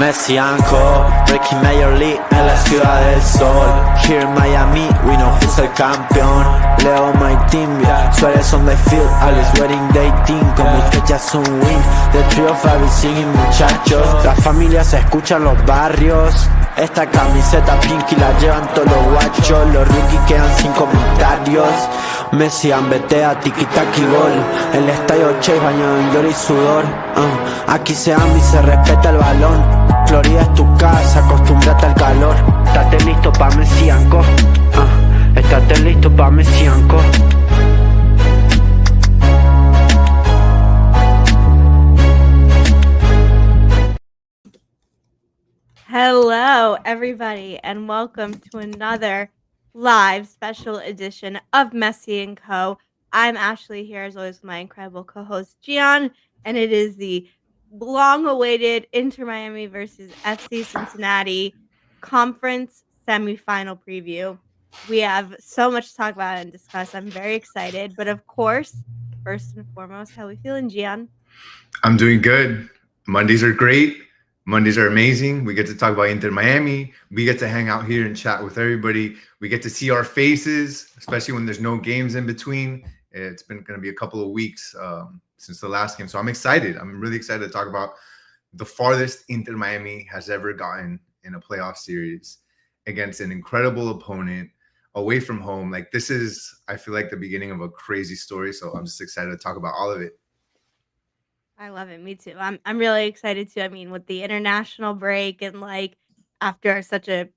Messi Co, breaking Major League en la ciudad del sol. Here in Miami, we know who's el campeón. Leo my team, yeah. Suárez on the field, Alice wedding dating. Con Busquets ya es un win. The trio Fabi singing, muchachos. Las familias se escuchan los barrios. Esta camiseta pinky la llevan todos los guachos. Los rookies quedan sin comentarios. Messi ambetea, tiki-taki gol. El estadio Chase bañado en llor y sudor. Aquí se ama y se respeta el balón. Florida es tu casa, acostúmbrate al calor. Estate listo pa' Messi Co. Estate listo pa' Messi Co. Hello, everybody, and welcome to another live special edition of Messi Co. I'm Ashley here, as always, with my incredible co-host Gian, and it is the long-awaited Inter Miami versus FC Cincinnati conference semifinal preview. We have so much to talk about and discuss. I'm very excited, but of course, first and foremost, how are we feeling, Gian? I'm doing good. Mondays are great. Mondays are amazing. We get to talk about Inter Miami. We get to hang out here and chat with everybody. We get to see our faces, especially when there's no games in between. It's been going to be a couple of weeks since the last game. So I'm excited. I'm really excited to talk about the farthest Inter Miami has ever gotten in a playoff series against an incredible opponent away from home. Like, this is, I feel like, the beginning of a crazy story. So I'm just excited to talk about all of it. I love it. Me too. I'm really excited too. I mean, with the international break and like after such a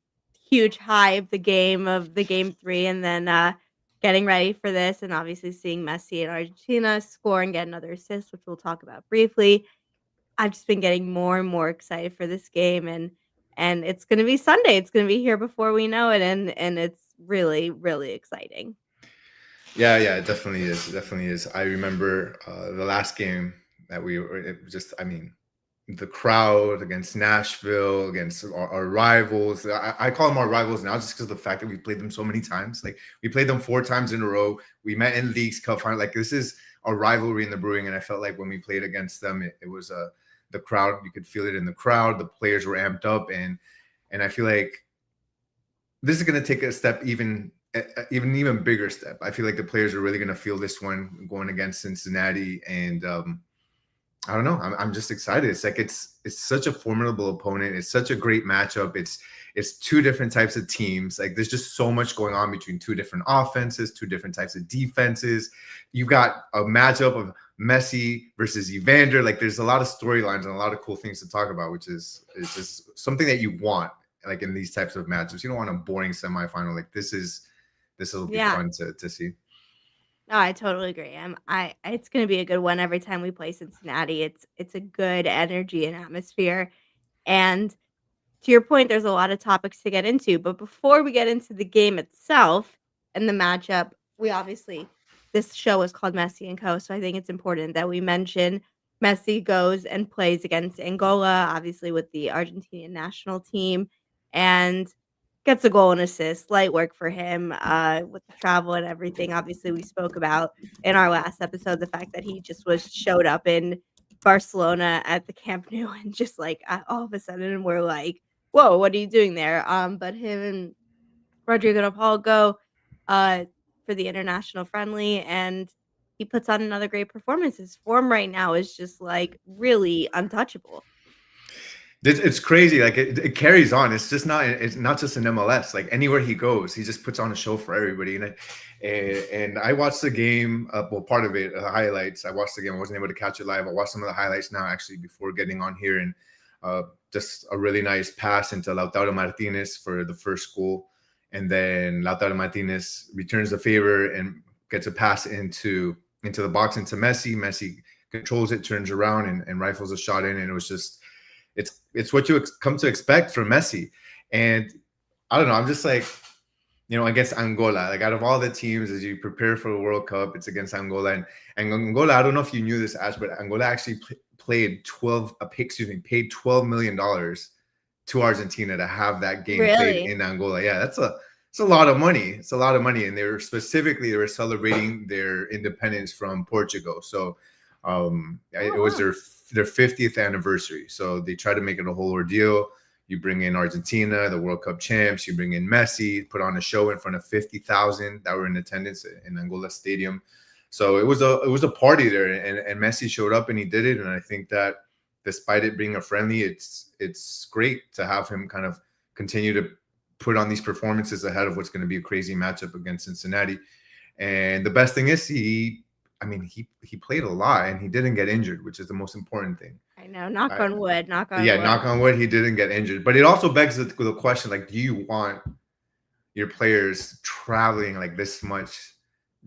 huge high of the game 3 and then getting ready for this and obviously seeing Messi in Argentina score and get another assist, which we'll talk about briefly. I've just been getting more and more excited for this game and it's going to be Sunday. It's going to be here before we know it and it's really, really exciting. Yeah, it definitely is. It definitely is. I remember the last game that we were, it was just, I mean, the crowd against Nashville, against our rivals. I call them our rivals now just because of the fact that we played them so many times. Like, we played them 4 times in a row. We met in Leagues Cup Final. Like, this is a rivalry in the brewing. And I felt like when we played against them, it was the crowd. You could feel it in the crowd. The players were amped up. And I feel like this is going to take a step even bigger step. I feel like the players are really going to feel this one going against Cincinnati. And I don't know. I'm just excited. It's like it's such a formidable opponent. It's such a great matchup. It's 2 different types of teams. Like, there's just so much going on between 2 different offenses, 2 different types of defenses. You got a matchup of Messi versus Evander. Like, there's a lot of storylines and a lot of cool things to talk about, which is just something that you want. Like, in these types of matchups, you don't want a boring semifinal. Like, this will be fun to see. No, I totally agree. It's going to be a good one every time we play Cincinnati. It's a good energy and atmosphere. And to your point, there's a lot of topics to get into. But before we get into the game itself and the matchup, this show is called Messi Co. So I think it's important that we mention Messi goes and plays against Angola, obviously with the Argentinian national team, and gets a goal and assist. Light work for him with the travel and everything. Obviously, we spoke about in our last episode the fact that he just showed up in Barcelona at the Camp Nou and just like all of a sudden we're like, whoa, what are you doing there? But him and Rodrigo de Paul go for the international friendly and he puts on another great performance. His form right now is just like really untouchable. It's crazy. Like, it carries on. It's not just an MLS. Like, anywhere he goes, he just puts on a show for everybody. And I watched the game. Well, part of it, the highlights. I watched the game. I wasn't able to catch it live. I watched some of the highlights now, actually, before getting on here. And just a really nice pass into Lautaro Martinez for the first goal. And then Lautaro Martinez returns the favor and gets a pass into the box into Messi. Messi controls it, turns around, and rifles a shot in. And it was just, it's what you come to expect from Messi. And I don't know, I'm just like, against Angola, like, out of all the teams, as you prepare for the World Cup, it's against Angola. And Angola, I don't know if you knew this, Ash, but Angola actually paid $12 million to Argentina to have that game played in Angola. Yeah, it's a lot of money. It's a lot of money. And they were celebrating their independence from Portugal. So It Oh, was wow. their 50th anniversary, so they tried to make it a whole ordeal. You bring in Argentina, the World Cup champs. You bring in Messi, put on a show in front of 50,000 that were in attendance in Angola Stadium. So it was a party there, and Messi showed up and he did it. And I think that despite it being a friendly, it's great to have him kind of continue to put on these performances ahead of what's going to be a crazy matchup against Cincinnati. And the best thing is he played a lot and he didn't get injured, which is the most important thing. I know. Knock I, on wood. Knock on yeah, wood. knock on wood, he didn't get injured. But it also begs the question, like, do you want your players traveling like this much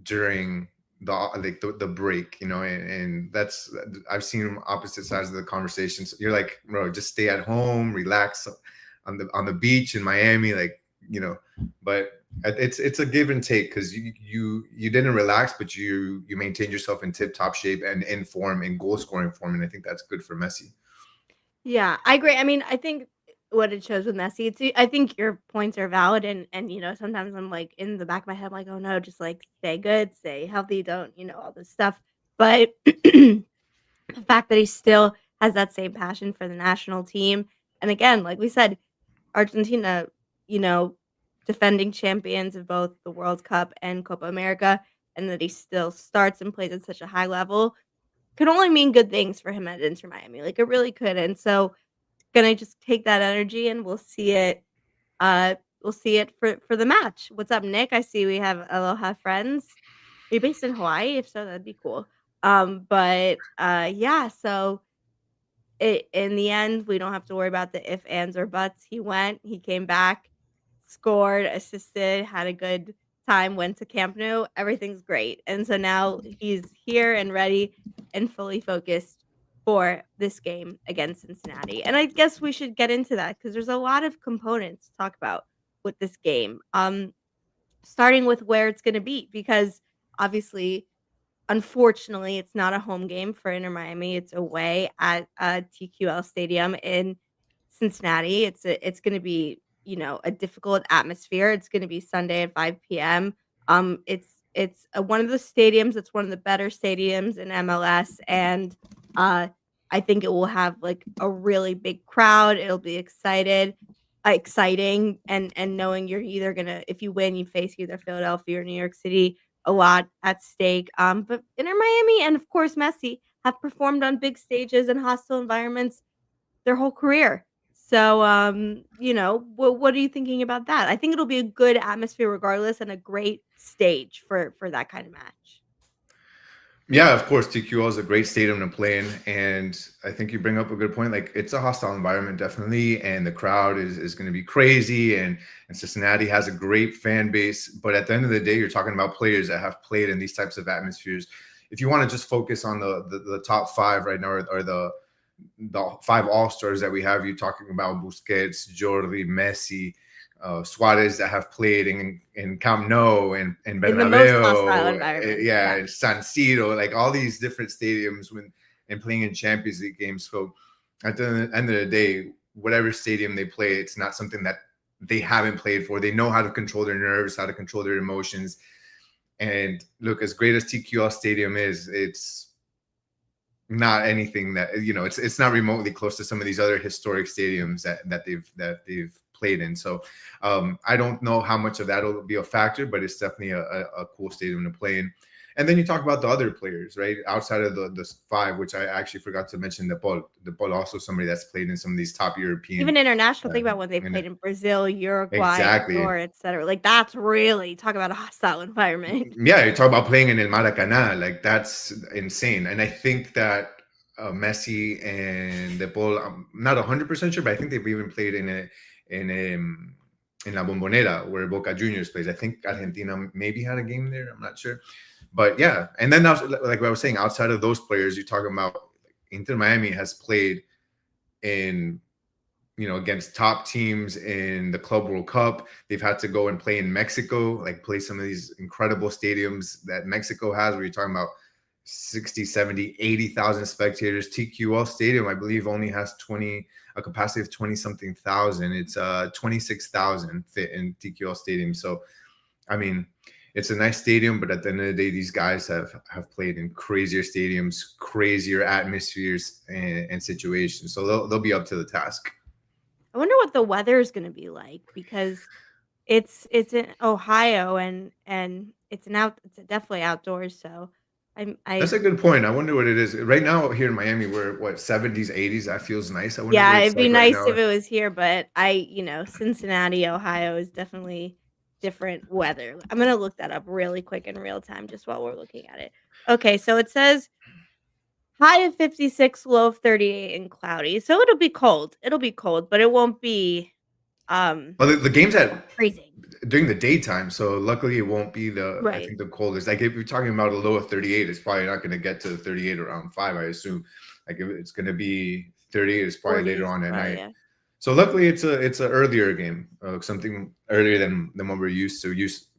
during the break, and that's, I've seen opposite sides of the conversation. So you're like, bro, just stay at home, relax on the beach in Miami, like, but it's a give and take, because you didn't relax, but you maintained yourself in tip top shape and in form, in goal scoring form, and I think that's good for Messi. Yeah, I agree. I mean, I think what it shows with Messi, I think your points are valid, and sometimes I'm like in the back of my head, I'm like, oh no, just like stay good, stay healthy, don't all this stuff. But the fact that he still has that same passion for the national team, and again, like we said, Argentina, you know, defending champions of both the World Cup and Copa America, and that he still starts and plays at such a high level could only mean good things for him at Inter Miami. Like it really could. And so gonna just take that energy and we'll see it uh for the match. What's up, Nick? I see we have Aloha friends. Are you based in Hawaii? If so, that'd be cool. But yeah, so in the end, we don't have to worry about the if, ands, or buts. He went, he came back, scored, assisted, had a good time, went to Camp Nou. Everything's great. And so now he's here and ready and fully focused for this game against Cincinnati. And I guess we should get into that because there's a lot of components to talk about with this game. Starting with where it's going to be, because obviously, unfortunately, it's not a home game for Inter Miami. It's away at TQL Stadium in Cincinnati. It's going to be a difficult atmosphere. It's going to be Sunday at 5 p.m. It's one of the stadiums. It's one of the better stadiums in MLS, and I think it will have like a really big crowd. It'll be exciting, and knowing you're either gonna, if you win, you face either Philadelphia or New York City, a lot at stake. But Inter Miami and of course Messi have performed on big stages and hostile environments their whole career. So, what are you thinking about that? I think it'll be a good atmosphere regardless, and a great stage for that kind of match. Yeah, of course, TQL is a great stadium to play in, and I think you bring up a good point. Like, it's a hostile environment, definitely, and the crowd is going to be crazy, and Cincinnati has a great fan base. But at the end of the day, you're talking about players that have played in these types of atmospheres. If you want to just focus on the top five right now, or the five all stars that we have, you talking about Busquets, Jordi, Messi, Suárez, that have played in Camp Nou and In the most hostile Bernabeu, environment. yeah, San Siro, like all these different stadiums and playing in Champions League games. So at the end of the day, whatever stadium they play, it's not something that they haven't played for. They know how to control their nerves, how to control their emotions. And look, as great as TQL Stadium is, it's not anything that it's not remotely close to some of these other historic stadiums that they've played in. So I don't know how much of that will be a factor, but it's definitely a cool stadium to play in. And then you talk about the other players, right? Outside of the five, which I actually forgot to mention, the Paul also somebody that's played in some of these top European, Even international, think about when they played in Brazil, Uruguay, exactly, Ecuador, etc. Like that's really talk about a hostile environment. Yeah, you talk about playing in El Maracanã, like that's insane. And I think that Messi and De Paul, I'm not 100% sure, but I think they've even played in La Bombonera, where Boca Juniors plays. I think Argentina maybe had a game there. I'm not sure, but yeah. And then like I was saying, outside of those players, you're talking about Inter Miami has played in against top teams in the Club World Cup. They've had to go and play in Mexico, like play some of these incredible stadiums that Mexico has, where you're talking about 60, 70, 80,000 spectators. TQL Stadium, I believe, only has a capacity of 20 something thousand. It's 26,000 fit in TQL Stadium. So, I mean, it's a nice stadium, but at the end of the day, these guys have played in crazier stadiums, crazier atmospheres and situations. So they'll be up to the task. I wonder what the weather is going to be like, because it's in Ohio, and it's definitely outdoors. So That's a good point. I wonder what it is right now here in Miami. We're what, 70s, 80s. That feels nice. I wonder yeah, what it's it'd be like right nice now. if it was here, but Cincinnati, Ohio is definitely different weather. I'm gonna look that up really quick in real time just while we're looking at it. Okay, so it says high of 56, low of 38, and cloudy. So it'll be cold. It'll be cold, but it won't be Well, the game's at freezing. during the daytime, so luckily it won't be I Right. think the coldest. Like if you're talking about a low of 38, it's probably not going to get to 38 around 5, I assume. Like if it's going to be 38, it's probably later 40s, on at probably, night. yeah. So luckily it's a earlier game, something earlier than what we're used to.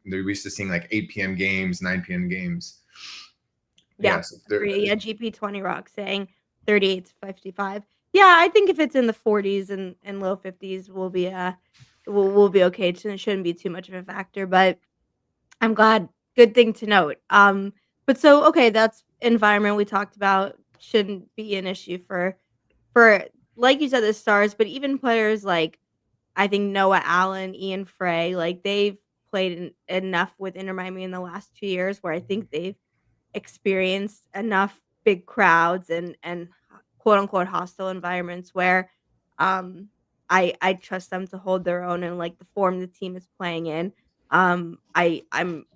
They're used to seeing like 8 p.m. games, 9 p.m. games. Yeah, So GP20 Rock saying 38 to 55. Yeah, I think if it's in the 40s and low 50s, we'll be okay. It shouldn't be too much of a factor, but I'm glad. Good thing to note. But so okay, that's environment we talked about shouldn't be an issue for like you said, the stars, but even players like I think Noah Allen, Ian Frey, like they've played enough with Inter Miami in the last 2 years where I think they've experienced enough big crowds and quote unquote hostile environments where I trust them to hold their own and like the form the team is playing in. I'm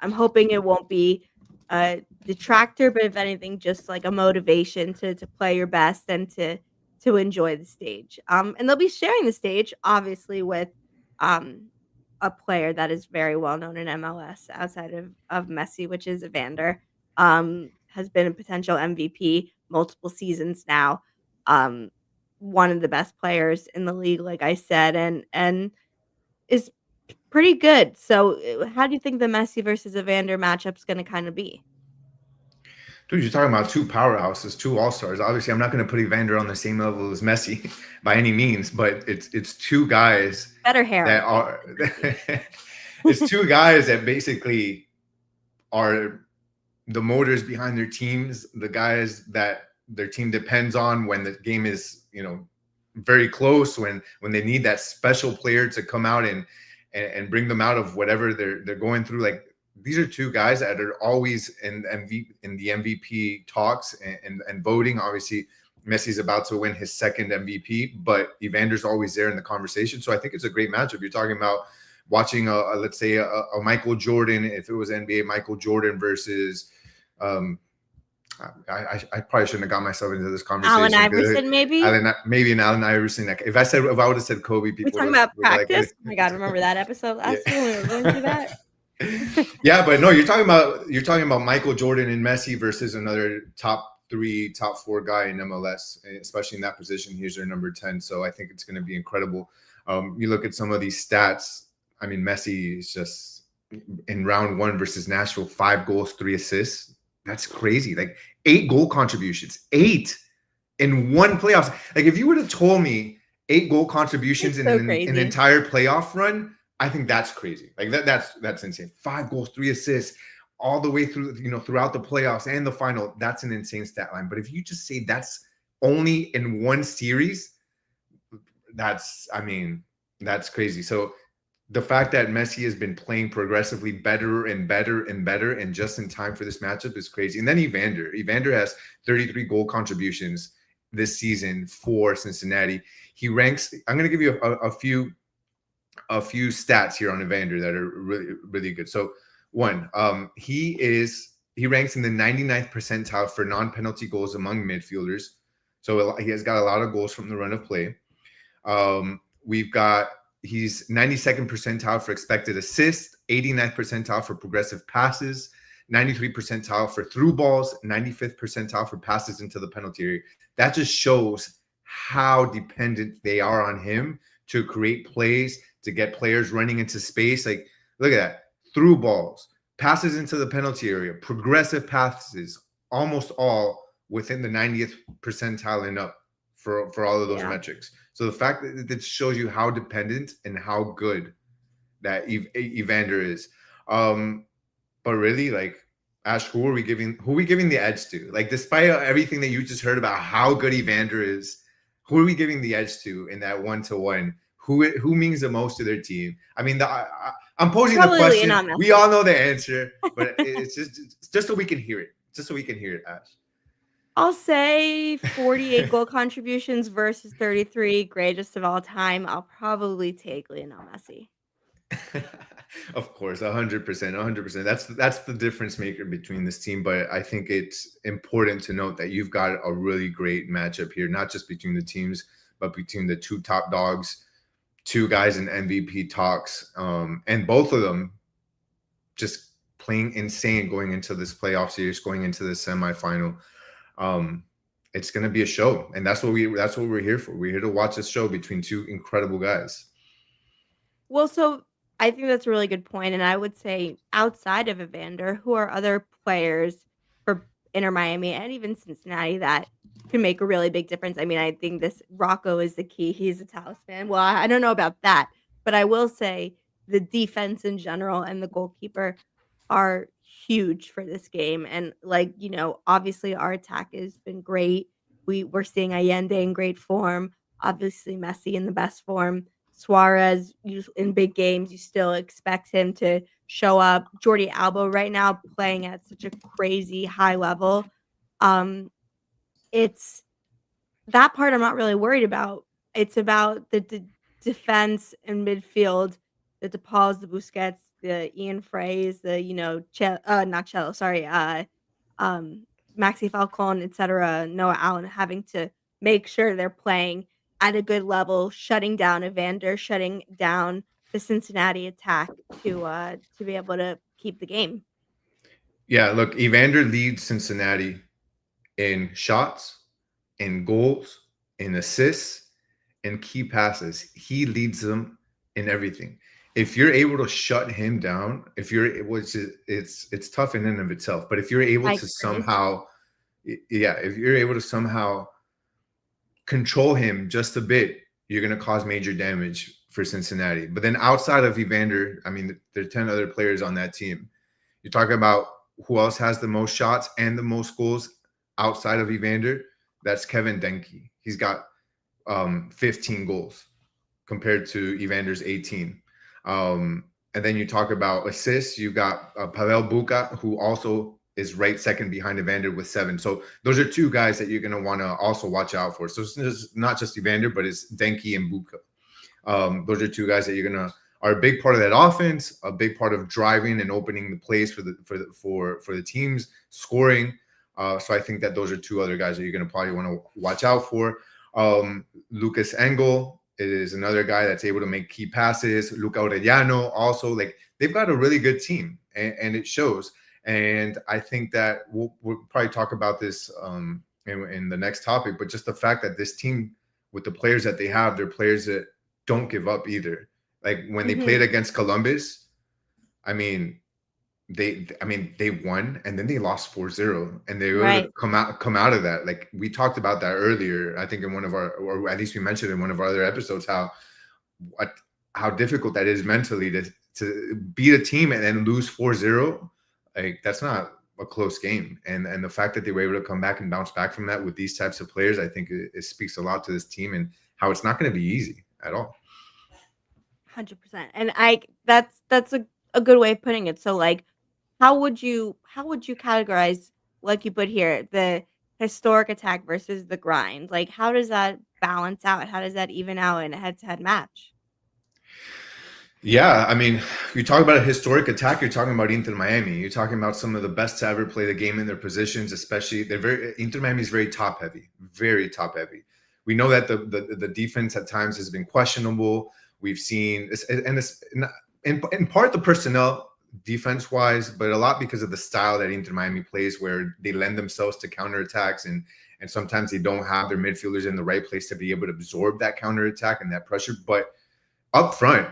hoping it won't be a detractor, but if anything, just like a motivation to play your best and to enjoy the stage. And they'll be sharing the stage obviously with um a player that is very well known in MLS outside of Messi, which is Evander. Has been a potential MVP multiple seasons now. Um, One of the best players in the league, like I said, and is pretty good. So, how do you think the Messi versus Evander matchup's going to kind of be? dude, you're talking about two powerhouses, two all-stars. Obviously, I'm not going to put Evander on the same level as Messi by any means, but it's two guys Better hair, that I think, are it's two guys that basically are the motors behind their teams, the guys that their team depends on when the game is, very close, when they need that special player to come out and bring them out of whatever they're going through. Like these are two guys that are always in the MVP talks and voting. Obviously, Messi's about to win his second MVP, but Evander's always there in the conversation. So I think it's a great matchup. You're talking about watching let's say a Michael Jordan, if it was NBA, Michael Jordan versus I probably shouldn't have got myself into this conversation. Allen Iverson, maybe. Maybe an Allen Iverson. Like if I would have said Kobe, people We're talking about would like, practice. Oh my God, remember that episode last year when we were going through that? Yeah, but no, you're talking about Michael Jordan and Messi versus another top 3, top 4 guy in MLS, especially in that position. He's their number 10. So I think it's going to be incredible. You look at some of these stats. I mean, Messi is just in round 1 versus Nashville, 5 goals, 3 assists. That's crazy. Like 8 goal contributions, 8 in one playoffs. Like if you would have told me 8 goal contributions in an entire playoff run, I think that's crazy. Like that's insane. 5 goals, 3 assists, all the way through, throughout the playoffs and the final. That's an insane stat line. But if you just say that's only in one series, that's crazy. So the fact that Messi has been playing progressively better and better and better and just in time for this matchup is crazy. And then Evander has 33 goal contributions this season for Cincinnati. He ranks, I'm going to give you a few stats here on Evander that are really, really good. So one, he ranks in the 99th percentile for non-penalty goals among midfielders. So he has got a lot of goals from the run of play. He's 92nd percentile for expected assists, 89th percentile for progressive passes, 93 percentile for through balls, 95th percentile for passes into the penalty area. That just shows how dependent they are on him to create plays, to get players running into space. Like, look at that. Through balls, passes into the penalty area, progressive passes, almost all within the 90th percentile and up for all of those metrics. So the fact that it shows you how dependent and how good that Evander is. But really, like, Ash, who are we giving the edge to? Like, despite everything that you just heard about how good Evander is, who are we giving the edge to in that 1-to-1? Who means the most to their team? I mean, I'm posing the Probably question. Lionel Messi. We all know the answer, but it's just so we can hear it. Just so we can hear it, Ash. I'll say 48 goal contributions versus 33 greatest of all time. I'll probably take Lionel Messi. Of course, 100%, 100%. That's the difference maker between this team. But I think it's important to note that you've got a really great matchup here, not just between the teams, but between the two top dogs, two guys in MVP talks, and both of them just playing insane going into this playoff series, going into this semifinal. It's going to be a show, and that's what we're here for. We're here to watch a show between two incredible guys. Well, so I think that's a really good point, and I would say outside of Evander, who are other players for Inter Miami and even Cincinnati that can make a really big difference? I mean, I think this Rocco is the key. He's a talisman. Well, I don't know about that, but I will say the defense in general and the goalkeeper are huge for this game. And like, obviously our attack has been great. We're seeing Allende in great form, obviously Messi in the best form. Suárez, in big games, you still expect him to show up. Jordi Alba right now playing at such a crazy high level. It's that part I'm not really worried about. It's about the defense and midfield, the DePauls, the Busquets, the Ian Freys, the not Cello, sorry, Maxi Falcon, etc. Noah Allen having to make sure they're playing at a good level, shutting down Evander, shutting down the Cincinnati attack to be able to keep the game. Yeah, look, Evander leads Cincinnati in shots, in goals, in assists, in key passes. He leads them in everything. If you're able to shut him down, it's tough in and of itself. But if you're able to somehow, if you're able to somehow control him just a bit, you're going to cause major damage for Cincinnati. But then outside of Evander, I mean, there are 10 other players on that team. You're talking about who else has the most shots and the most goals outside of Evander. That's Kevin Denke. He's got 15 goals compared to Evander's 18. And then you talk about assists. You've got Pavel Buka, who also is right second behind Evander with 7. So those are two guys that you're going to want to also watch out for. So it's not just Evander, but it's Denke and Buka. Those are two guys that are a big part of that offense, a big part of driving and opening the plays for the teams, scoring. So I think that those are two other guys that you're going to probably want to watch out for. Lucas Engel is another guy that's able to make key passes. Luca Orellano also, like, they've got a really good team, and it shows. And I think that we'll probably talk about this in the next topic, but just the fact that this team, with the players that they have, they're players that don't give up either. Like when they played against Columbus, I mean, they won and then they lost 4-0, and they were able to come out of that. Like we talked about that earlier, I think in one of our, or at least we mentioned in one of our other episodes, how difficult that is mentally to beat a team and then lose 4-0. Like that's not a close game. And the fact that they were able to come back and bounce back from that with these types of players, I think it speaks a lot to this team and how it's not going to be easy at all. 100%. And that's a good way of putting it. So like, how would you categorize, like you put here, the historic attack versus the grind? Like, how does that balance out? How does that even out in a head-to-head match? Yeah, I mean, you talk about a historic attack, you're talking about Inter Miami. You're talking about some of the best to ever play the game in their positions, especially Inter Miami is very top heavy. We know that the defense at times has been questionable. We've seen, and it's in part the personnel defense wise, but a lot because of the style that Inter Miami plays, where they lend themselves to counterattacks, and sometimes they don't have their midfielders in the right place to be able to absorb that counterattack and that pressure. But up front,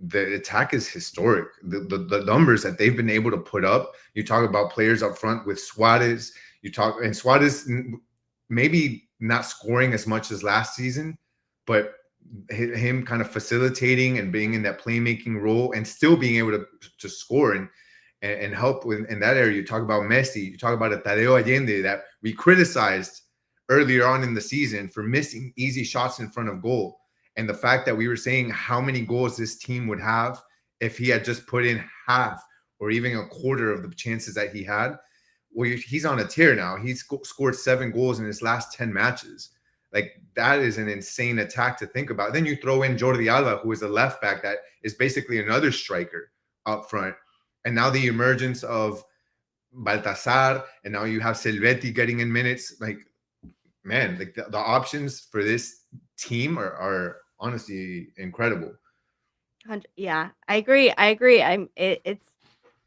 the attack is historic. The numbers that they've been able to put up. You talk about players up front with Suárez. And Suárez maybe not scoring as much as last season, but him kind of facilitating and being in that playmaking role and still being able to score. and help in that area. You talk about Messi, you talk about a Tadeo Allende that we criticized earlier on in the season for missing easy shots in front of goal. And the fact that we were saying how many goals this team would have if he had just put in half or even a quarter of the chances that he had. Well, he's on a tear now. He's scored 7 goals in his last 10 matches. Like, that is an insane attack to think about. Then you throw in Jordi Alba, who is a left back that is basically another striker up front. And now the emergence of Baltasar, and now you have Silvetti getting in minutes. Like, man, like the options for this team are honestly incredible. Yeah, I agree.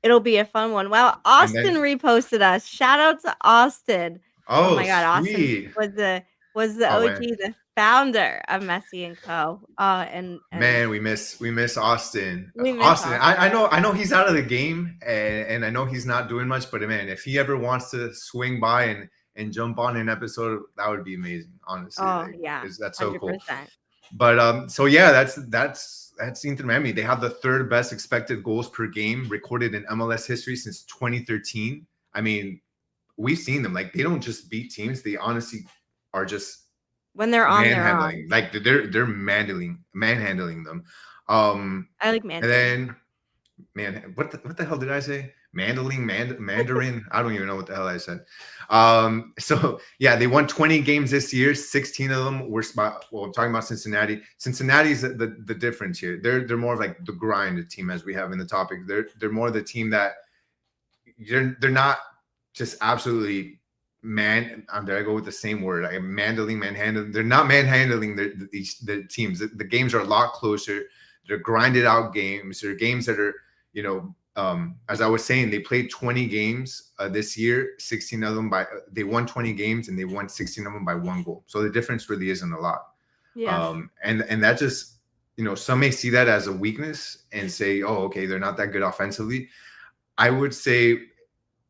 It'll be a fun one. Wow, Austin reposted us. Shout out to Austin. Oh my God, sweet. Austin was the OG, the founder of Messi Co. And man, we miss Austin. Austin. I know he's out of the game, and I know he's not doing much. But man, if he ever wants to swing by and jump on an episode, that would be amazing. Honestly, yeah, that's so 100%. Cool. 100%. But so yeah, that's Inter Miami. They have the 3rd best expected goals per game recorded in MLS history since 2013. I mean, we've seen them. Like, they don't just beat teams; they honestly are just when they're on, manhandling. Like, they're manhandling them. I like manhandling. And then, what the hell did I say? Mandarin. I don't even know what the hell I said. So yeah, they won 20 games this year. 16 of them were I'm talking about Cincinnati. Cincinnati's the difference here. They're more of like the grind team, as we have in the topic. They're more the team that they're not just absolutely there I go with the same word. Like manhandling. They're not manhandling the teams. The games are a lot closer. They're grinded out games. They're games that are, as I was saying, they played 20 games this year. 16 of them they won 20 games, and they won 16 of them by 1 goal. So the difference really isn't a lot. Yeah. And that just, some may see that as a weakness and say, oh, okay, they're not that good offensively. I would say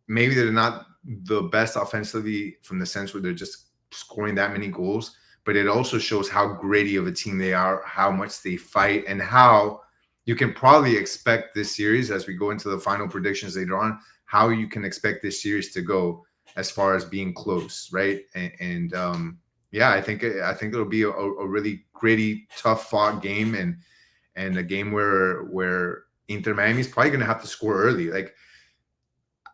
maybe they're not the best offensively from the sense where they're just scoring that many goals, but it also shows how gritty of a team they are, how much they fight, and how you can probably expect this series, as we go into the final predictions later on, how you can expect this series to go as far as being close, right? And yeah, I think it'll be a really gritty, tough fought game, and a game where Inter Miami is probably going to have to score early. Like,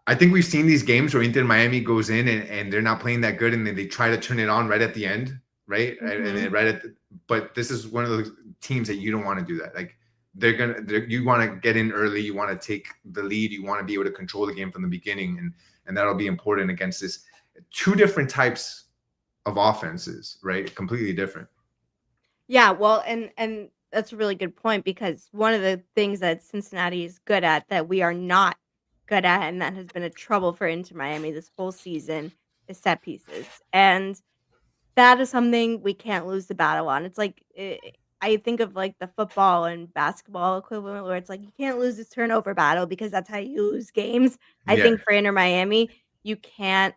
I think we've seen these games where Inter Miami goes in and they're not playing that good, and then they try to turn it on right at the end, right? Mm-hmm. And then but this is one of those teams that you don't want to do that. Like, you want to get in early, you want to take the lead, you want to be able to control the game from the beginning, and that'll be important against this 2 different types of offenses, right? Completely different. Yeah, well, and that's a really good point, because one of the things that Cincinnati is good at that we are not good at, and that has been a trouble for Inter Miami this whole season, is set pieces. And that is something we can't lose the battle on. It's like, I think of like the football and basketball equivalent, where it's like, you can't lose this turnover battle, because that's how you lose games. I think for Inter Miami, you can't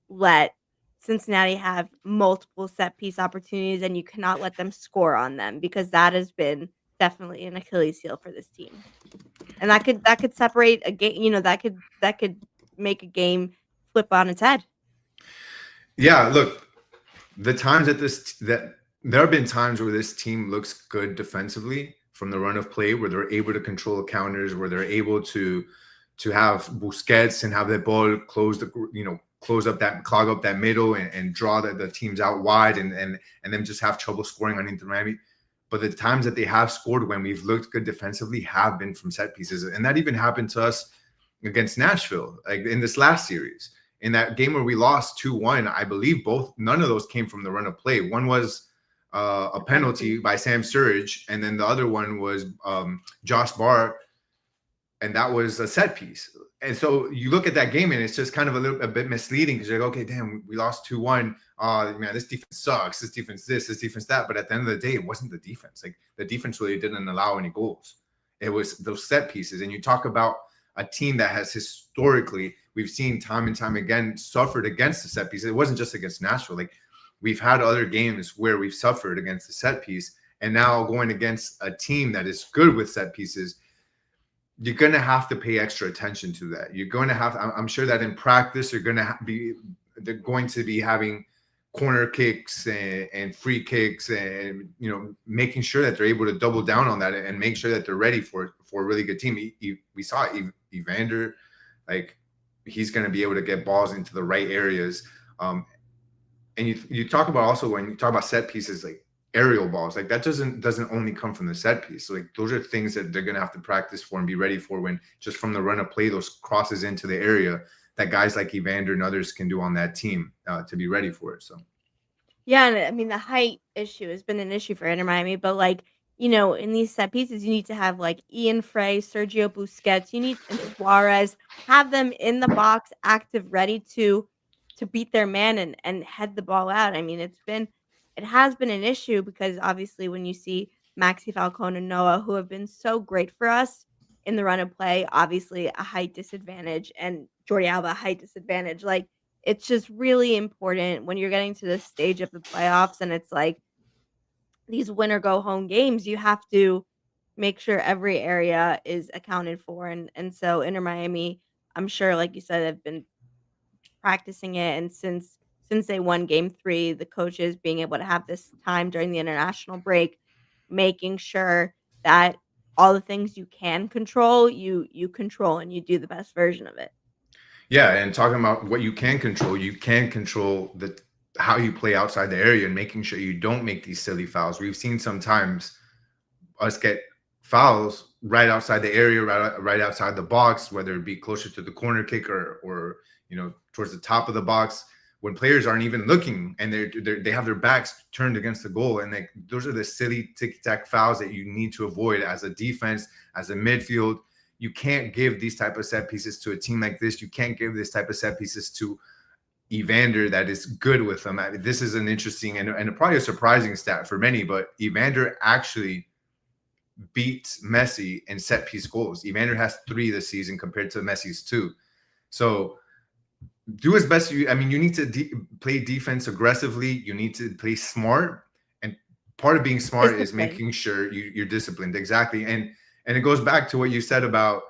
let Cincinnati have multiple set piece opportunities, and you cannot let them score on them, because that has been definitely an Achilles heel for this team. And that could separate a game, that could make a game flip on its head. Yeah, look, the times that there have been times where this team looks good defensively from the run of play, where they're able to control the counters, where they're able to have Busquets and have the ball clog up that middle and draw the teams out wide, and then just have trouble scoring on Inter Miami. But the times that they have scored when we've looked good defensively have been from set pieces. And that even happened to us against Nashville, like in this last series. In that game where we lost 2-1, I believe none of those came from the run of play. One was a penalty by Sam Sturridge, and then the other one was Josh Barr, and that was a set piece. And so you look at that game, and it's just kind of a bit misleading, because you're like, okay, damn, we lost 2-1. Man, this defense sucks. This defense this defense that. But at the end of the day, it wasn't the defense. Like, the defense really didn't allow any goals. It was those set pieces. And you talk about a team that has historically, we've seen time and time again, suffered against the set piece. It wasn't just against Nashville. Like, we've had other games where we've suffered against the set piece, and now going against a team that is good with set pieces, you're going to have to pay extra attention to that. You're going to have, I'm sure that in practice, they're going to be having corner kicks and free kicks, and, you know, making sure that they're able to double down on that and make sure that they're ready for a really good team. We saw Evander, like, he's going to be able to get balls into the right areas. And you talk about also, when you talk about set pieces, like aerial balls, like that doesn't only come from the set piece. So, like, those are things that they're going to have to practice for and be ready for, when just from the run of play, those crosses into the area that guys like Evander and others can do on that team to be ready for it. So, Yeah, and I mean, the height issue has been an issue for Inter Miami, but, like, in these set pieces, you need to have, like, Ian Frey, Sergio Busquets, and Suárez, have them in the box, active, ready to beat their man and head the ball out. I mean, it has been an issue because obviously when you see Maxi Falcone and Noah, who have been so great for us in the run of play, obviously a height disadvantage, and Jordi Alba a height disadvantage. Like, it's just really important when you're getting to this stage of the playoffs and it's like these win or go home games, you have to make sure every area is accounted for. And so Inter Miami, I'm sure, like you said, have been practicing it, and since they won game 3, the coaches being able to have this time during the international break, making sure that all the things you can control, you control and you do the best version of it. yeah, and talking about what you can control how you play outside the area and making sure you don't make these silly fouls. We've seen sometimes us get fouls right outside the area, right outside the box, whether it be closer to the corner kick or towards the top of the box, when players aren't even looking and they have their backs turned against the goal. And those are the silly ticky-tack fouls that you need to avoid as a defense, as a midfield. You can't give these type of set pieces to a team like this. You can't give this type of set pieces to Evander that is good with them. I mean, this is an interesting and probably a surprising stat for many, but Evander actually beats Messi in set piece goals. Evander has 3 this season compared to Messi's 2. So do as best you need to play defense aggressively. You need to play smart, and part of being smart is making sure you're disciplined. Exactly. And it goes back to what you said about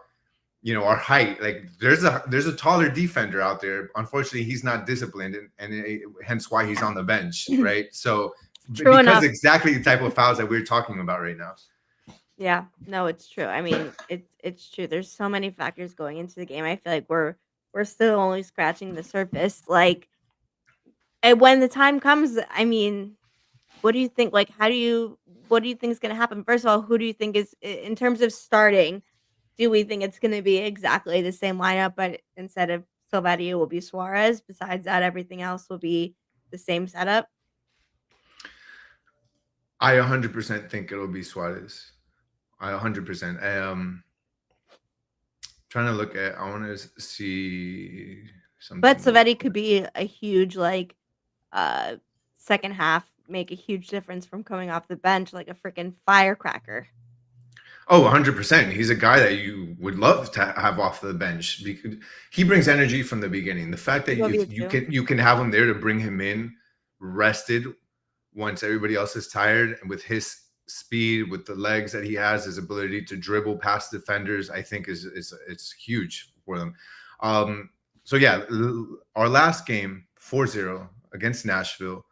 our height. Like, there's a taller defender out there. Unfortunately, he's not disciplined, and hence why he's on the bench, right? So True enough. Exactly the type of fouls that we're talking about right now. Yeah, no, it's true. I mean, it's true. There's so many factors going into the game. I feel like we're still only scratching the surface. Like, and when the time comes, I mean, what do you think? Like, what do you think is going to happen? First of all, who do you think is, in terms of starting, do we think it's going to be exactly the same lineup, but instead of Silvetti, it will be Suárez? Besides that, everything else will be the same setup? I 100% think it'll be Suárez. I 100%. Trying to look at, I want to see something. But Silvetti could be a huge, like, second half, make a huge difference from coming off the bench like a freaking firecracker. Oh, 100%. He's a guy that you would love to have off the bench because he brings energy from the beginning. The fact that you can have him there to bring him in rested once everybody else is tired, and with his speed, with the legs that he has, his ability to dribble past defenders, I think it's huge for them. So yeah, our last game, 4-0 against Nashville.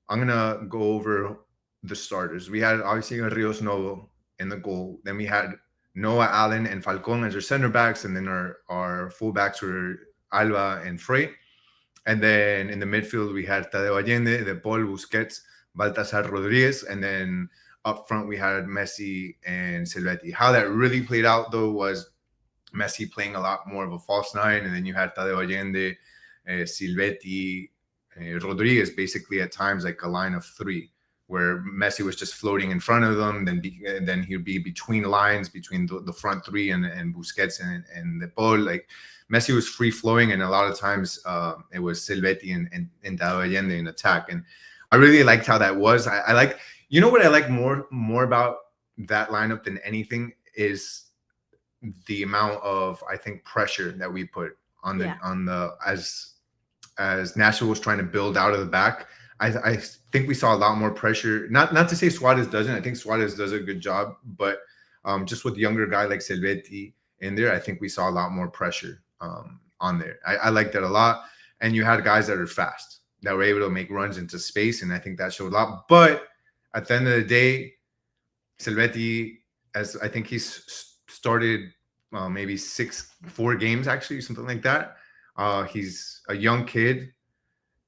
I'm gonna go over the starters. We had obviously Rios Novo in the goal. Then we had Noah, Allen, and Falcón as our center backs, and then our full backs were Alba and Frey. And then in the midfield we had Tadeo Allende, De Paul, Busquets, Baltasar Rodriguez, and then up front we had Messi and Silvetti. How that really played out though was Messi playing a lot more of a false 9, and then you had Tadeo Allende, Silvetti, Rodriguez, basically at times like a line of 3, where Messi was just floating in front of them. Then he'd be between lines, between the front 3 and Busquets and De Paul. Like, Messi was free flowing, and a lot of times it was Silvetti and Tadeo Allende in attack. And I really liked how that was. I like, what I like more about that lineup than anything is the amount of, I think, pressure that we put on the as Nashville was trying to build out of the back. I think we saw a lot more pressure. Not to say Suárez doesn't. I think Suárez does a good job, but Just with younger guy like Silvetti in there, I think we saw a lot more pressure on there. I like that a lot. And you had guys that are fast, that were able to make runs into space, and I think that showed a lot. But at the end of the day, Silvetti, as I think he's started maybe 4 games actually, something like that. He's a young kid.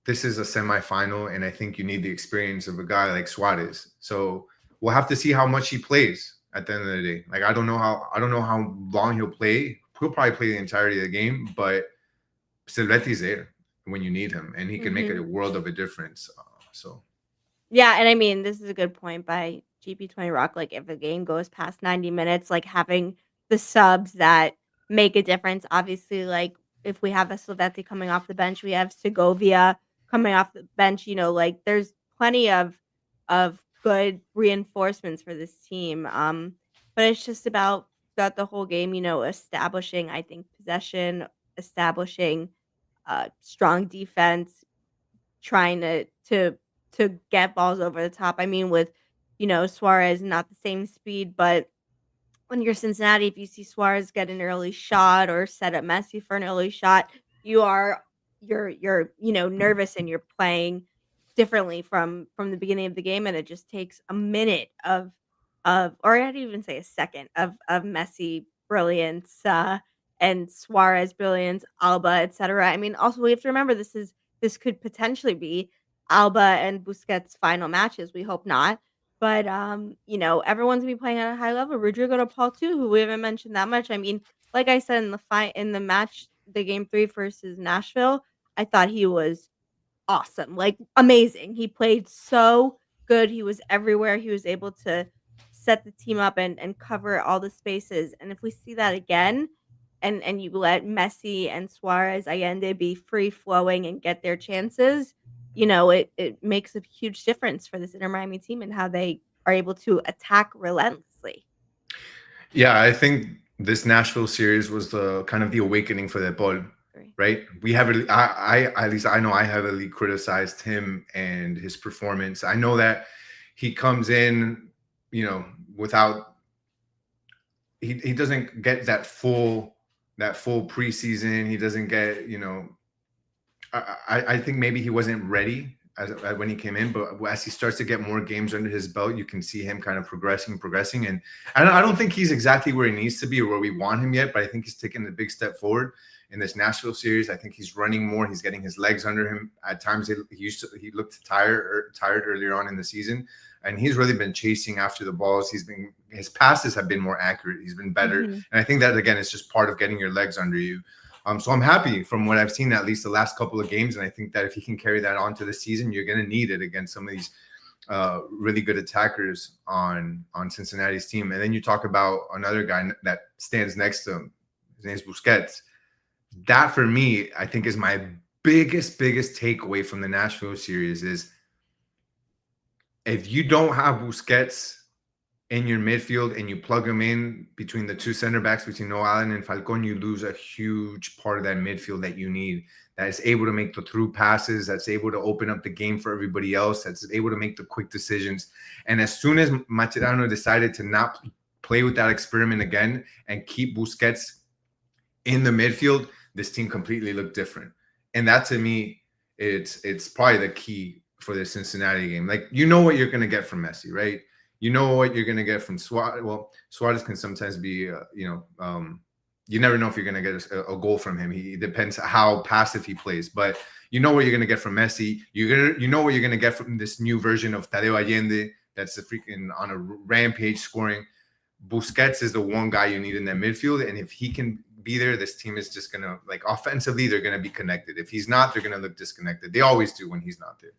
This is a semifinal, and I think you need the experience of a guy like Suárez. So we'll have to see how much he plays at the end of the day. Like I don't know how long he'll play. He'll probably play the entirety of the game, but Silvetti's there when you need him, and he can make a world of a difference. Yeah, and I mean, this is a good point by GP20 Rock. Like, if the game goes past 90 minutes, like having the subs that make a difference. Obviously, like if we have a Silvetti coming off the bench, we have Segovia coming off the bench. Like there's plenty of good reinforcements for this team. But it's just about throughout the whole game, establishing, I think, possession, establishing strong defense, trying to get balls over the top. I mean, with Suárez, not the same speed, but when you're Cincinnati, if you see Suárez get an early shot or set up Messi for an early shot, you're nervous and you're playing differently from the beginning of the game, and it just takes a minute of or I'd even say a second of Messi brilliance and Suárez brilliance, Alba, etc. I mean, also we have to remember this could potentially be Alba and Busquets' final matches. We hope not. But everyone's gonna be playing at a high level. Rodrigo de Paul too, who we haven't mentioned that much. I mean, like I said in the match, the game 3 versus Nashville, I thought he was awesome, like amazing. He played so good. He was everywhere. He was able to set the team up and cover all the spaces. And if we see that again, and you let Messi and Suárez Allende be free flowing and get their chances, it makes a huge difference for this Inter Miami team and how they are able to attack relentlessly. Yeah, I think this Nashville series was the kind of the awakening for De Paul, right? We have I at least I know I heavily criticized him and his performance. I know that he comes in, without he doesn't get that full preseason. He doesn't get, I think maybe he wasn't ready when he came in, but as he starts to get more games under his belt, you can see him kind of progressing. And I don't think he's exactly where he needs to be or where we want him yet, but I think he's taken a big step forward in this Nashville series. I think he's running more. He's getting his legs under him. At times he looked tired earlier on in the season, and he's really been chasing after the balls. His passes have been more accurate. He's been better. And I think that, again, is just part of getting your legs under you. So I'm happy from what I've seen, at least the last couple of games. And I think that if he can carry that on to the season, you're going to need it against some of these really good attackers on Cincinnati's team. And then you talk about another guy that stands next to him. His name's Busquets. That, for me, I think is my biggest takeaway from the Nashville series is if you don't have Busquets in your midfield and you plug him in between the two center backs, between Noah Allen and Falcon, you lose a huge part of that midfield that you need, that is able to make the through passes, that's able to open up the game for everybody else, that's able to make the quick decisions. And as soon as Mascherano decided to not play with that experiment again and keep Busquets in the midfield, this team completely looked different. And that, to me, it's probably the key for the Cincinnati game. Like, you know what you're going to get from Messi, right? You know what you're going to get from Suárez. Well, Suárez can sometimes be, you never know if you're going to get a goal from him. It depends how passive he plays. But you know what you're going to get from Messi. You know what you're going to get from this new version of Tadeo Allende that's freaking on a rampage scoring. Busquets is the one guy you need in that midfield. And if he can be there, this team is just going to, like, offensively, they're going to be connected. If he's not, they're going to look disconnected. They always do when he's not there.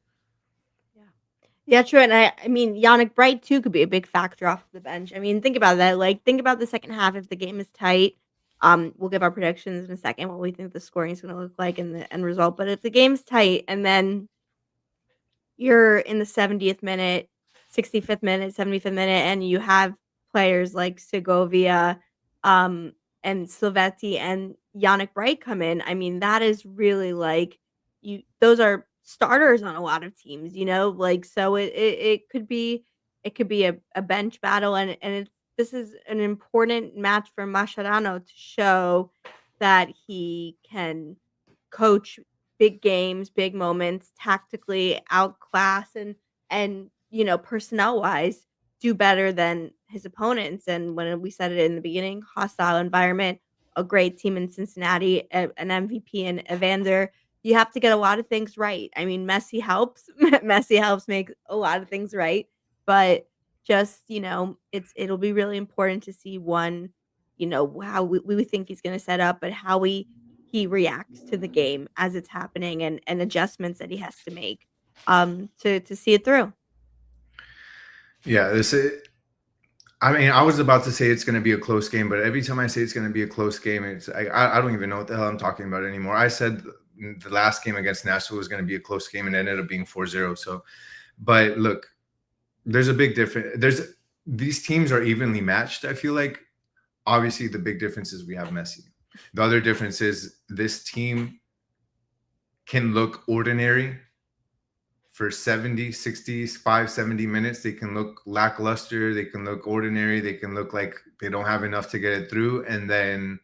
Yeah, true. And I mean, Yannick Bright too could be a big factor off the bench. I mean, think about that. Like, think about the second half. If the game is tight, we'll give our predictions in a second, what we think the scoring is going to look like and the end result. But if the game's tight and then you're in the 70th minute, 65th minute, 75th minute, and you have players like Segovia, and Silvetti and Yannick Bright come in, I mean, that is really like those are starters on a lot of teams, like, so it could be a bench battle, and this is an important match for Mascherano to show that he can coach big games, big moments, tactically outclass and personnel wise do better than his opponents. And when we said it in the beginning, hostile environment, a great team in Cincinnati, an MVP in Evander. You have to get a lot of things right. I mean, Messi helps. Messi helps make a lot of things right, but just it'll be really important to see one, how we think he's going to set up, but how he reacts to the game as it's happening and adjustments that he has to make to see it through. Yeah, I mean, I was about to say it's going to be a close game, but every time I say it's going to be a close game, I don't even know what the hell I'm talking about anymore. I said the last game against Nashville was going to be a close game, and it ended up being 4-0. So, but look, there's a big difference. These teams are evenly matched. I feel like obviously the big difference is we have Messi. The other difference is this team can look ordinary for 70, 65, 70 minutes. They can look lackluster. They can look ordinary. They can look like they don't have enough to get it through. And then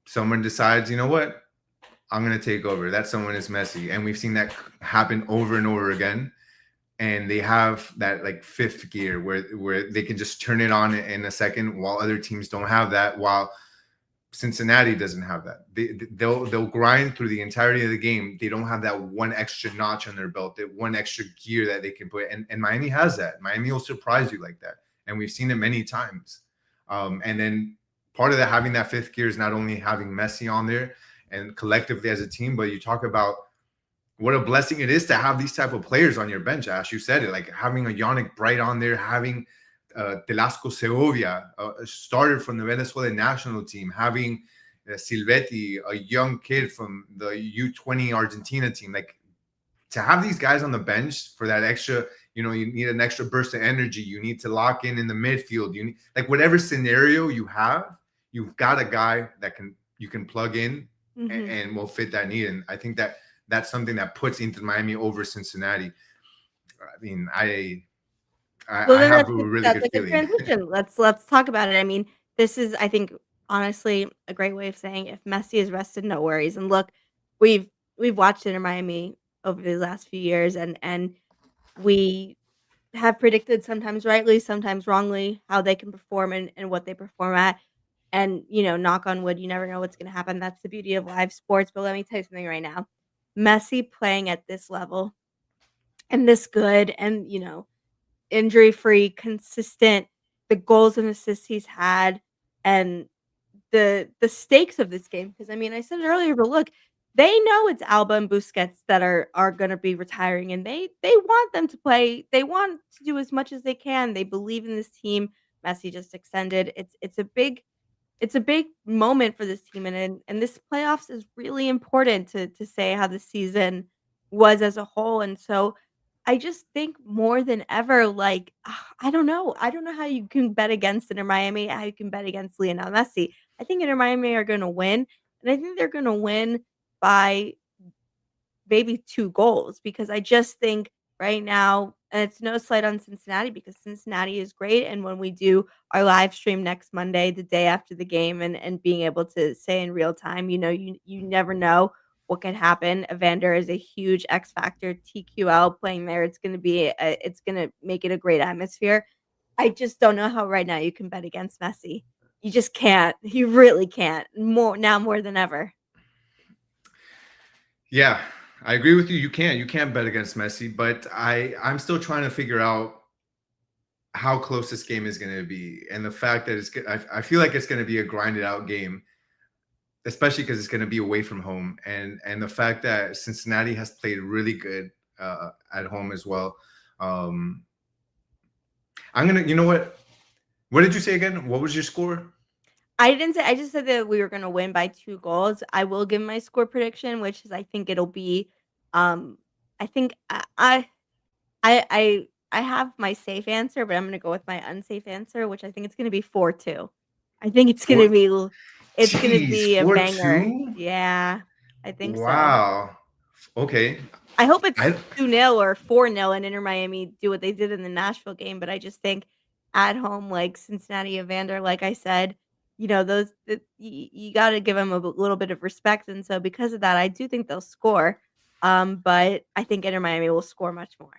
someone decides, you know what? I'm going to take over. That someone is Messi. And we've seen that happen over and over again. And they have that like fifth gear where they can just turn it on in a second, while other teams don't have that, while Cincinnati doesn't have that. They'll grind through the entirety of the game. They don't have that one extra notch on their belt, that one extra gear that they can put. And Miami has that. Miami will surprise you like that. And we've seen it many times. And then part of that, having that fifth gear, is not only having Messi on there and collectively as a team, but you talk about what a blessing it is to have these type of players on your bench. Ash, you said it, like having a Yannick Bright on there, having Telasco Segovia, started from the Venezuelan national team, having Silvetti, a young kid from the U20 Argentina team. Like, to have these guys on the bench for that extra, you need an extra burst of energy. You need to lock in the midfield. You need, like, whatever scenario you have, you've got a guy that you can plug in and will fit that need. And I think that's something that puts Inter Miami over Cincinnati. I mean, I have a really good feeling. Transition. Let's talk about it. I mean, this is, I think, honestly, a great way of saying if Messi is rested, no worries. And look, we've watched Inter Miami over the last few years, and we have predicted, sometimes rightly, sometimes wrongly, how they can perform and what they perform at. And knock on wood, you never know what's going to happen. That's the beauty of live sports. But let me tell you something right now: Messi playing at this level and this good, and injury-free, consistent, the goals and assists he's had, and the stakes of this game. Because I mean, I said it earlier, but look, they know it's Alba and Busquets that are gonna be retiring, and they want them to play. They want to do as much as they can. They believe in this team. Messi just extended. It's a big moment for this team, and this playoffs is really important to say how the season was as a whole. And so I just think more than ever, like, I don't know. I don't know how you can bet against Inter Miami, how you can bet against Lionel Messi. I think Inter Miami are gonna win, and I think they're gonna win by maybe 2 goals, because I just think right now, and it's no slight on Cincinnati, because Cincinnati is great. And when we do our live stream next Monday, the day after the game, and being able to say in real time, you never know what could happen. Evander is a huge X factor. TQL playing there, it's gonna make it a great atmosphere. I just don't know how right now you can bet against Messi. You just can't. You really can't. More than ever. Yeah, I agree with you. You can't bet against Messi, but I'm still trying to figure out how close this game is going to be, and the fact that I feel like it's going to be a grinded out game, especially because it's going to be away from home, and the fact that Cincinnati has played really good at home as well. I'm gonna, you know what did you say again? What was your score? I didn't say. I just said that we were gonna win by 2 goals. I will give my score prediction, which is, I think it'll be, I think I have my safe answer, but I'm gonna go with my unsafe answer, which I think it's gonna be 4-2. I think it's gonna be Jeez, a banger. 4-2? Yeah, I think so. Wow. Okay. I hope it's I 2-0 or 4-0 and Inter Miami do what they did in the Nashville game, but I just think at home like Cincinnati, Evander, like I said, you got to give them a little bit of respect. And so because of that, I do think they'll score. But I think Inter Miami will score much more.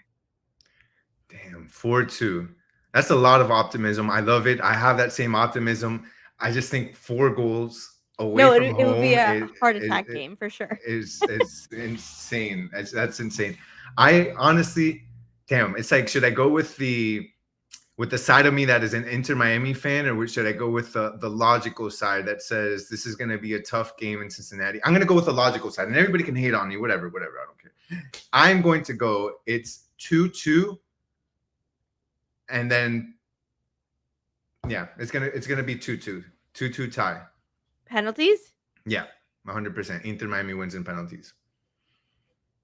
Damn, 4-2. That's a lot of optimism. I love it. I have that same optimism. I just think 4 goals away No, from it would be home a heart attack game for sure. is insane. That's insane. I honestly, damn, it's like, should I go with the side of me that is an Inter Miami fan, or should I go with the logical side that says this is going to be a tough game in Cincinnati? I'm going to go with the logical side, and everybody can hate on me, whatever. I don't care. I'm going to go. It's 2-2. And then, yeah, it's gonna be 2-2 tie. Penalties? Yeah, 100%. Inter Miami wins in penalties.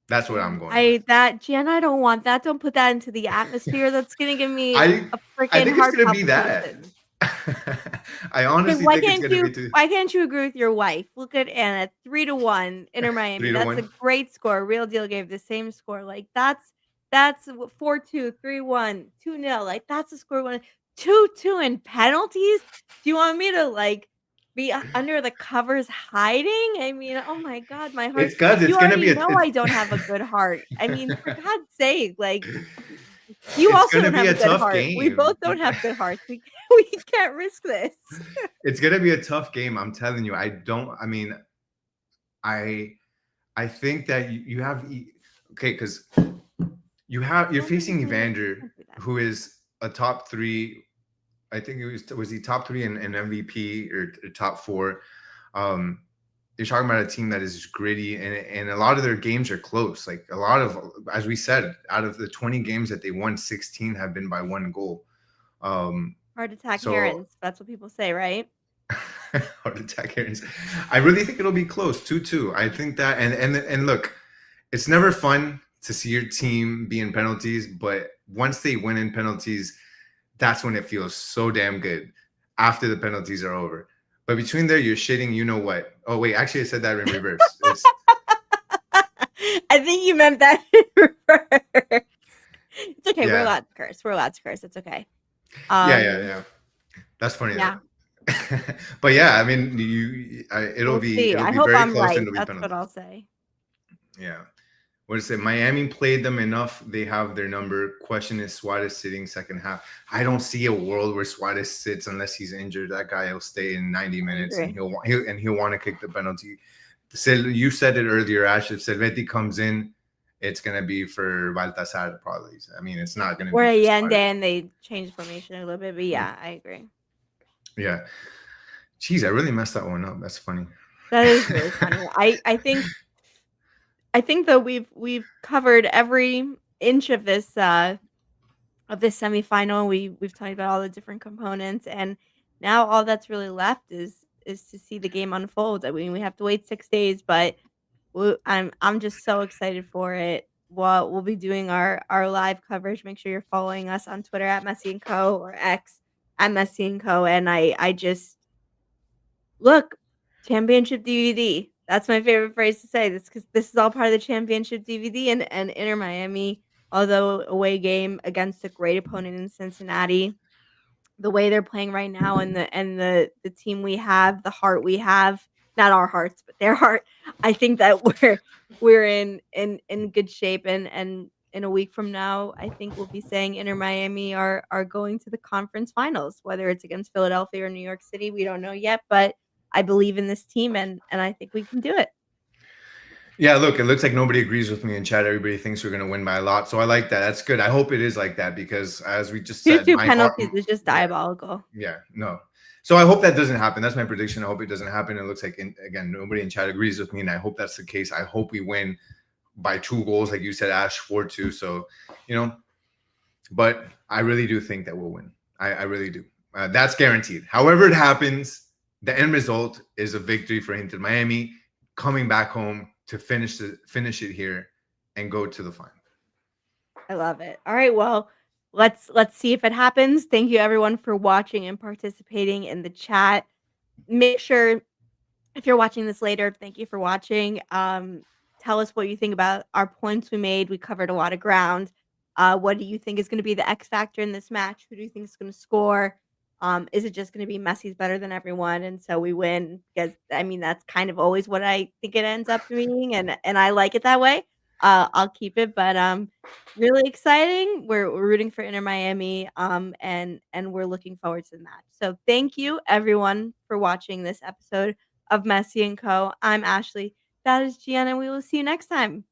That's what I'm going. Gian, I don't want that. Don't put that into the atmosphere. That's gonna give me I a freaking think heart it's gonna be that. palpitation. I honestly think it's gonna be 2. Why can't you agree with your wife? Look at Anna, 3-1 Inter Miami. That's a great score. Real Deal gave the same score. Like that's 4-2, 3-1, 2-0. Like that's a score. 2-2 in penalties. Do you want me to like be under the covers hiding? I mean, oh my God, my heart. It's because it's gonna be. I don't have a good heart. I mean, for God's sake, like. You also don't have a good heart. Game. We both don't have good hearts. We can't risk this. It's gonna be a tough game. I'm telling you. I think that you have because you're facing Evander, who is a top 3. I think was he top 3 in MVP or top 4. You're talking about a team that is gritty, and a lot of their games are close. Like a lot of, as we said, out of the 20 games that they won, 16 have been by 1 goal. Heart attack Herons. That's what people say, right? Heart attack Herons. I really think it'll be close, 2-2. I think that, and look, it's never fun to see your team be in penalties, but once they win in penalties, that's when it feels so damn good after the penalties are over. But between there, you're shitting, you know what? Oh, wait, actually, I said that in reverse. I think you meant that in reverse. It's okay. Yeah. We're allowed to curse. It's okay. Yeah. That's funny. Yeah. But yeah, I mean, it'll be I hope I'm right. That's what I'll say. Yeah. What is it? Miami played them enough. They have their number. Question is Suárez sitting second half. I don't see a world where Suárez sits unless he's injured. That guy will stay in 90 minutes and he'll want to kick the penalty. You said it earlier, Ash. If Servetti comes in, it's gonna be for Baltasar probably. I mean, it's not gonna be. Or Allende, and they changed formation a little bit, but yeah, I agree. Yeah. Jeez, I really messed that one up. That's funny. That is really funny. I think though we've covered every inch of this semifinal. We've talked about all the different components, and now all that's really left is to see the game unfold. I mean, we have to wait 6 days, but I'm just so excited for it. We'll be doing our live coverage. Make sure you're following us on Twitter at Messi Co or X at Messi Co. And I just look, championship DVD. That's my favorite phrase to say. This because this is all part of the championship DVD, and Inter Miami, although away game against a great opponent in Cincinnati, the way they're playing right now, and the team we have, the heart we have, not our hearts, but their heart. I think that we're in good shape, and in a week from now, I think we'll be saying Inter Miami are going to the conference finals, whether it's against Philadelphia or New York City. We don't know yet, but I believe in this team, and I think we can do it. Yeah, look, it looks like nobody agrees with me in chat. Everybody thinks we're going to win by a lot. So I like that. That's good. I hope it is like that because, as we just said, 2-2 penalties is just diabolical. Yeah, no. So I hope that doesn't happen. That's my prediction. I hope it doesn't happen. It looks like, again, nobody in chat agrees with me, and I hope that's the case. I hope we win by 2 goals, like you said, Ash, 4-2. So, but I really do think that we'll win. I really do. That's guaranteed. However it happens, the end result is a victory for Inter Miami, coming back home to finish it here and go to the final. I love it. All right, well, let's see if it happens. Thank you everyone for watching and participating in the chat. Make sure if you're watching this later, thank you for watching. Tell us what you think about our points we made. We covered a lot of ground. What do you think is going to be the X factor in this match? Who do you think is going to score? Is it just going to be Messi's better than everyone, and so we win? Because I mean, that's kind of always what I think it ends up being, and I like it that way. I'll keep it, but really exciting. We're rooting for Inter Miami, and we're looking forward to the match. So thank you everyone for watching this episode of Messi and Co. I'm Ashley. That is Gian, and we will see you next time.